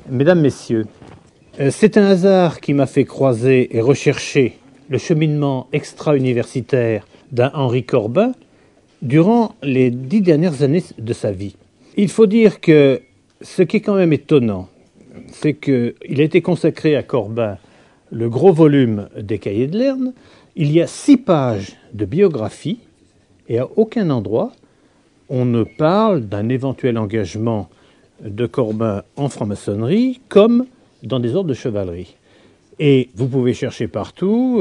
Mesdames, Messieurs, c'est un hasard qui m'a fait croiser et rechercher le cheminement extra-universitaire d'un Henri Corbin durant les 10 dernières années de sa vie. Il faut dire que ce qui est quand même étonnant, c'est qu'il a été consacré à Corbin le gros volume des Cahiers de Lerne. Il y a 6 pages de biographie et à aucun endroit on ne parle d'un éventuel engagement de Corbin en franc-maçonnerie comme dans des ordres de chevalerie. Et vous pouvez chercher partout,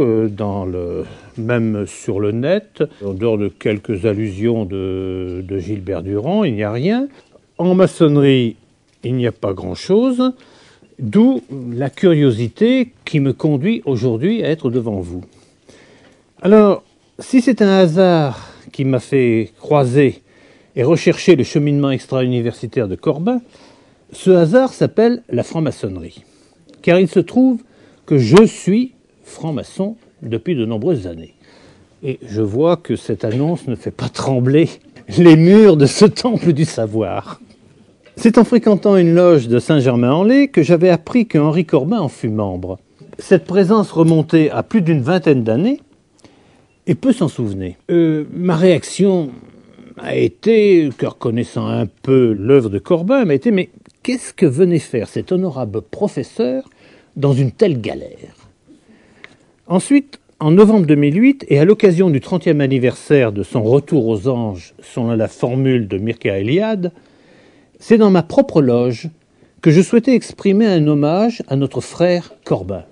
même sur le net, en dehors de quelques allusions de Gilbert Durand, il n'y a rien. En maçonnerie, il n'y a pas grand-chose, d'où la curiosité qui me conduit aujourd'hui à être devant vous. Alors, si c'est un hasard qui m'a fait croiser et rechercher le cheminement extra-universitaire de Corbin, ce hasard s'appelle la franc-maçonnerie. Car il se trouve que je suis franc-maçon depuis de nombreuses années. Et je vois que cette annonce ne fait pas trembler les murs de ce temple du savoir. C'est en fréquentant une loge de Saint-Germain-en-Laye que j'avais appris que Henri Corbin en fut membre. Cette présence remontait à plus d'une vingtaine d'années et peu s'en souvenait. Ma réaction a été, car connaissant un peu l'œuvre de Corbin, m'a été « mais qu'est-ce que venait faire cet honorable professeur dans une telle galère ?» Ensuite, en novembre 2008, et à l'occasion du 30e anniversaire de son retour aux anges, selon la formule de Mircea Eliade, c'est dans ma propre loge que je souhaitais exprimer un hommage à notre frère Corbin.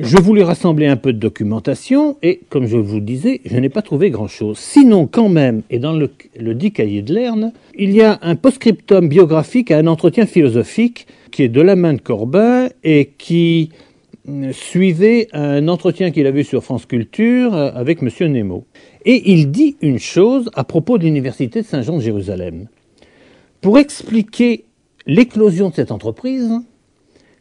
Je voulais rassembler un peu de documentation et, comme je vous le disais, je n'ai pas trouvé grand-chose. Sinon, quand même, et dans le dit Cahier de Lerne, il y a un post-scriptum biographique à un entretien philosophique qui est de la main de Corbin et qui suivait un entretien qu'il avait sur France Culture avec M. Nemo. Et il dit une chose à propos de l'Université de Saint-Jean de Jérusalem. Pour expliquer l'éclosion de cette entreprise,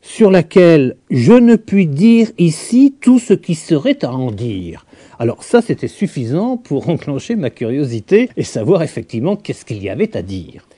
sur laquelle je ne puis dire ici tout ce qui serait à en dire. Alors ça, c'était suffisant pour enclencher ma curiosité et savoir effectivement qu'est-ce qu'il y avait à dire.